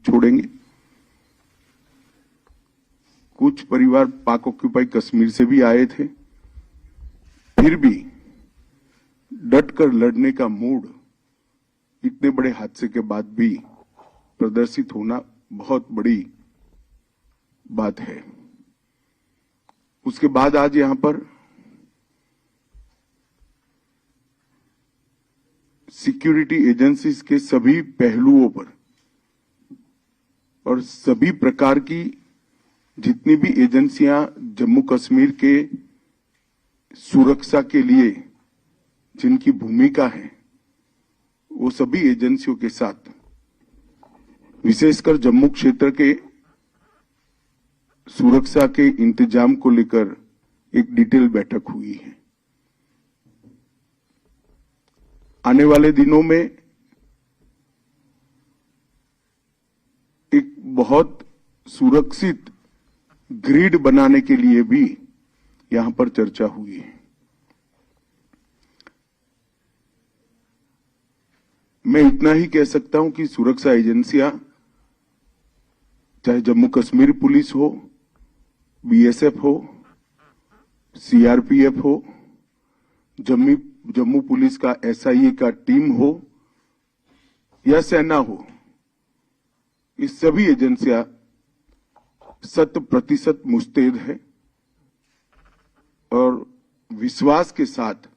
छोड़ेंगे। कुछ परिवार पाक ऑक्यूपाई कश्मीर से भी आए थे, फिर भी डट कर लड़ने का मूड इतने बड़े हादसे के बाद भी प्रदर्शित होना बहुत बड़ी बात है। उसके बाद आज यहां पर सिक्योरिटी एजेंसीज के सभी पहलुओं पर और सभी प्रकार की जितनी भी एजेंसियां जम्मू कश्मीर के सुरक्षा के लिए जिनकी भूमिका है, वो सभी एजेंसियों के साथ विशेषकर जम्मू क्षेत्र के सुरक्षा के इंतजाम को लेकर एक डिटेल बैठक हुई है। आने वाले दिनों में एक बहुत सुरक्षित ग्रिड बनाने के लिए भी यहां पर चर्चा हुई है। मैं इतना ही कह सकता हूं कि सुरक्षा एजेंसियां, चाहे जम्मू कश्मीर पुलिस हो, बीएसएफ हो, सीआरपीएफ हो, जम्मू पुलिस का एसआईए का टीम हो या सेना हो, ये सभी एजेंसियां 100% मुस्तैद है और विश्वास के साथ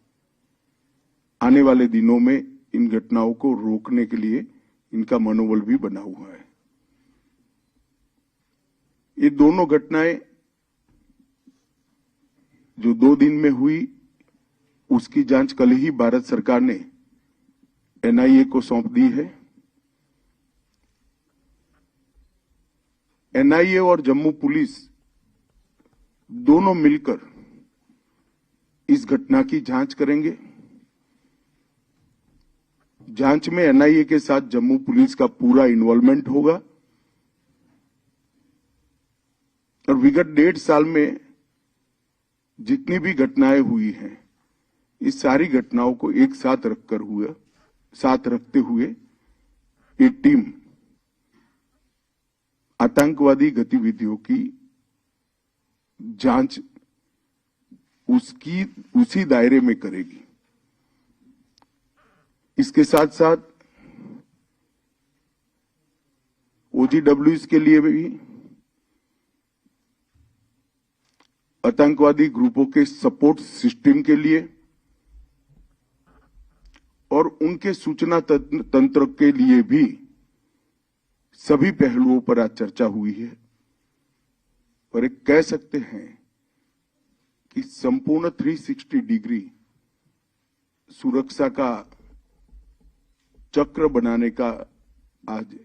आने वाले दिनों में इन घटनाओं को रोकने के लिए इनका मनोबल भी बना हुआ है। ये दोनों घटनाएं जो 2 दिन में हुई, उसकी जांच कल ही भारत सरकार ने एनआईए को सौंप दी है। एनआईए और जम्मू पुलिस दोनों मिलकर इस घटना की जांच करेंगे। जांच में एनआईए के साथ जम्मू पुलिस का पूरा इन्वॉल्वमेंट होगा और विगत 1.5 साल में जितनी भी घटनाएं हुई हैं, इस सारी घटनाओं को एक साथ रखते हुए ये टीम आतंकवादी गतिविधियों की जांच उसी दायरे में करेगी। इसके साथ साथ ओजीडब्ल्यूएस के लिए भी आतंकवादी ग्रुपों के सपोर्ट सिस्टम के लिए और उनके सूचना तंत्र के लिए भी सभी पहलुओं पर आज चर्चा हुई है और एक कह सकते हैं कि संपूर्ण 360 डिग्री सुरक्षा का चक्र बनाने का आज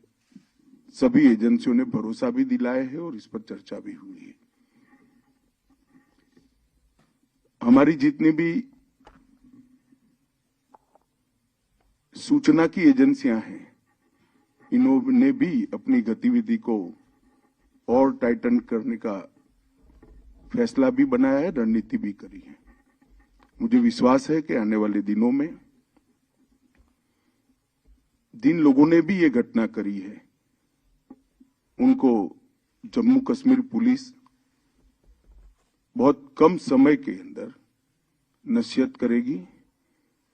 सभी एजेंसियों ने भरोसा भी दिलाया है और इस पर चर्चा भी हुई है। हमारी जितनी भी सूचना की एजेंसियां हैं, इन्होंने भी अपनी गतिविधि को और टाइटन करने का फैसला भी बनाया है, रणनीति भी करी है। मुझे विश्वास है कि आने वाले दिनों में जिन लोगों ने भी ये घटना करी है, उनको जम्मू कश्मीर पुलिस बहुत कम समय के अंदर नसीहत करेगी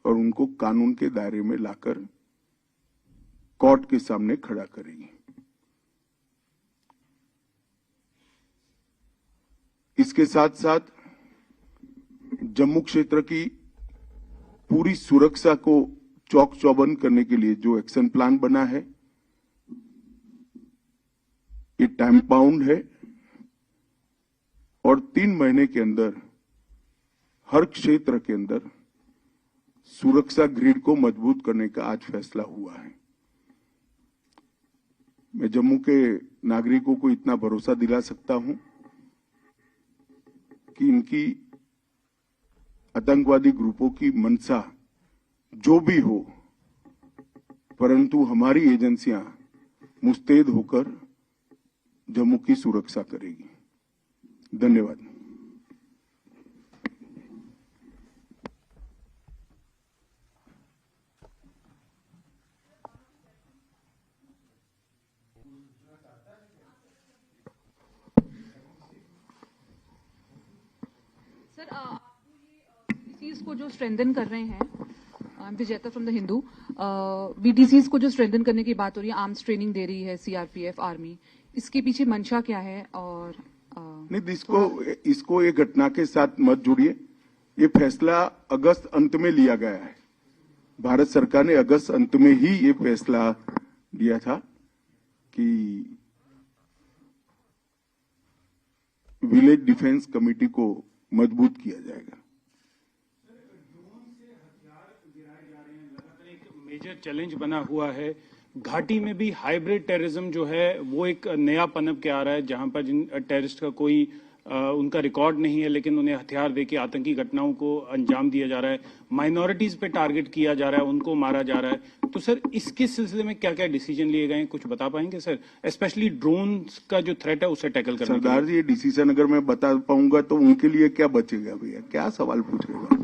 और उनको कानून के दायरे में लाकर कोर्ट के सामने खड़ा करेगी। इसके साथ साथ जम्मू क्षेत्र की पूरी सुरक्षा को चौक चौबंद करने के लिए जो एक्शन प्लान बना है, ये टाइम बाउंड है और 3 महीने के अंदर हर क्षेत्र के अंदर सुरक्षा ग्रिड को मजबूत करने का आज फैसला हुआ है। मैं जम्मू के नागरिकों को इतना भरोसा दिला सकता हूं कि इनकी आतंकवादी ग्रुपों की मंशा जो भी हो, परंतु हमारी एजेंसियां मुस्तैद होकर जम्मू की सुरक्षा करेगी। धन्यवाद। VTCs को जो स्ट्रेंथन कर रहे हैं, आई एम विजेता फ्रॉम द हिंदू, VTCs को जो स्ट्रेंथन करने की बात हो रही है, आर्म्स ट्रेनिंग दे रही है CRPF आर्मी, इसके पीछे मंशा क्या है? और नहीं, इसको ये घटना के साथ मत जुड़िए। ये फैसला अगस्त अंत में लिया गया है। भारत सरकार ने अगस्त अंत में ही ये फैसला लिया था कि विलेज डिफेंस कमेटी को मजबूत किया जाएगा। मेजर चैलेंज बना हुआ है। घाटी में भी हाइब्रिड टेररिज्म जो है वो एक नया पनप के आ रहा है, जहां पर जिन टेररिस्ट का कोई उनका रिकॉर्ड नहीं है, लेकिन उन्हें हथियार देके आतंकी घटनाओं को अंजाम दिया जा रहा है। माइनॉरिटीज पे टारगेट किया जा रहा है, उनको मारा जा रहा है। तो सर, इसके सिलसिले में क्या क्या डिसीजन लिए गए हैं, कुछ बता पाएंगे सर? स्पेशली ड्रोन्स का जो थ्रेट है उसे टैकल करने के लिए। सरदार जी, ये डिसीजन अगर मैं बता पाऊंगा तो उनके लिए क्या बचेगा भैया? क्या सवाल पूछेगा?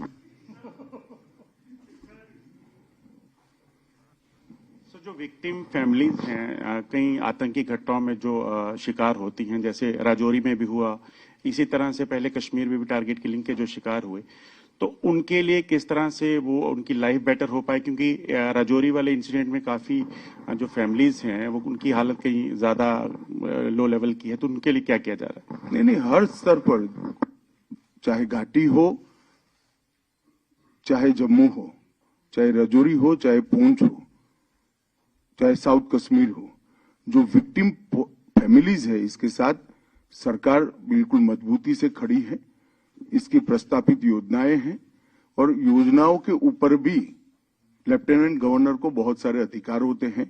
जो विक्टिम फैमिलीज हैं, कई आतंकी घटनाओं में जो शिकार होती हैं, जैसे राजौरी में भी हुआ, इसी तरह से पहले कश्मीर में भी टारगेट किलिंग के जो शिकार हुए, तो उनके लिए किस तरह से वो उनकी लाइफ बेटर हो पाए? क्योंकि राजौरी वाले इंसिडेंट में काफी जो फैमिलीज हैं वो उनकी हालत कहीं ज्यादा लो लेवल की है, तो उनके लिए क्या किया जा रहा है? नहीं, हर स्तर पर, चाहे घाटी हो, चाहे जम्मू हो, चाहे राजौरी हो, चाहे पूंछ हो, चाहे साउथ कश्मीर हो, जो विक्टिम फैमिलीज है, इसके साथ सरकार बिल्कुल मजबूती से खड़ी है। इसकी प्रस्तावित योजनाएं हैं और योजनाओं के ऊपर भी लेफ्टिनेंट गवर्नर को बहुत सारे अधिकार होते हैं।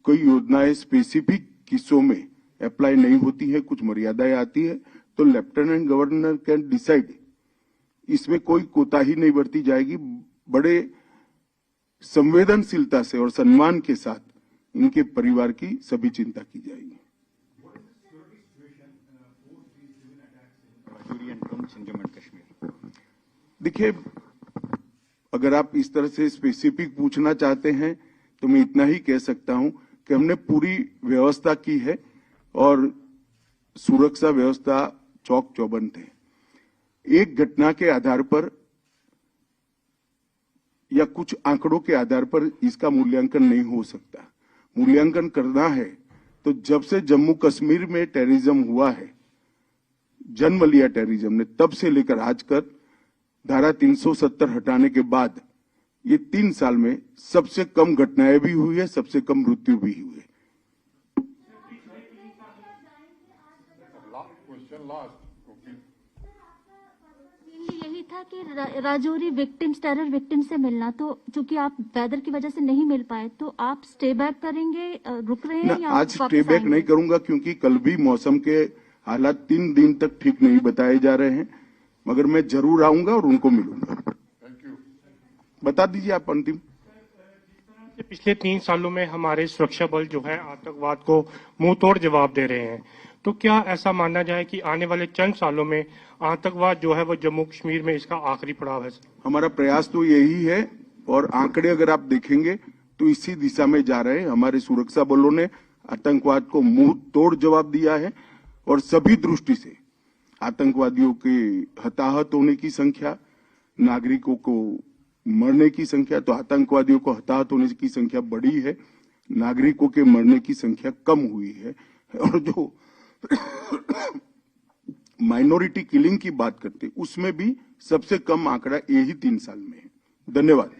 कई योजनाएं स्पेसिफिक किस्सों में अप्लाई नहीं होती है, कुछ मर्यादाएं आती है, तो लेफ्टिनेंट गवर्नर कैन डिसाइड। इसमें कोई कोताही नहीं बरती जाएगी। बड़े संवेदनशीलता से और सम्मान के साथ इनके परिवार की सभी चिंता की जाएगी। देखिए, अगर आप इस तरह से स्पेसिफिक पूछना चाहते हैं तो मैं इतना ही कह सकता हूं कि हमने पूरी व्यवस्था की है और सुरक्षा व्यवस्था चौक चौबंद है। एक घटना के आधार पर या कुछ आंकड़ों के आधार पर इसका मूल्यांकन नहीं हो सकता। मूल्यांकन करना है तो जब से जम्मू कश्मीर में टेररिज्म हुआ है, जन्म लिया टेररिज्म ने, तब से लेकर आज तक धारा 370 हटाने के बाद ये 3 साल में सबसे कम घटनाएं भी हुई है, सबसे कम मृत्यु भी हुई है। यही था कि राजौरी विक्टिम्स, टेरर विक्टिम से मिलना, तो चूंकि आप वेदर की वजह से नहीं मिल पाए, तो आप स्टे बैक करेंगे, रुक रहे हैं या आज स्टे बैक नहीं करूंगा, क्योंकि कल भी मौसम के हालात 3 दिन तक ठीक नहीं बताए जा रहे हैं, मगर मैं जरूर आऊंगा और उनको मिलूंगा। बता दीजिए आप अंतिम। पिछले 3 सालों में हमारे सुरक्षा बल जो है आतंकवाद को मुंह तोड़ जवाब दे रहे हैं, तो क्या ऐसा मानना जाए कि आने वाले चंद सालों में आतंकवाद जो है वो जम्मू कश्मीर में इसका आखिरी पड़ाव है? हमारा प्रयास तो यही है और आंकड़े अगर आप देखेंगे तो इसी दिशा में जा रहे हैं। हमारे सुरक्षा बलों ने आतंकवाद को मुंह तोड़ जवाब दिया है और सभी दृष्टि से आतंकवादियों के हताहत होने की संख्या, नागरिकों को मरने की संख्या, तो आतंकवादियों को हताहत होने की संख्या बढ़ी है, नागरिकों के मरने की संख्या कम हुई है। और जो माइनॉरिटी किलिंग की बात करते उसमें भी सबसे कम आंकड़ा यही 3 साल में है। धन्यवाद।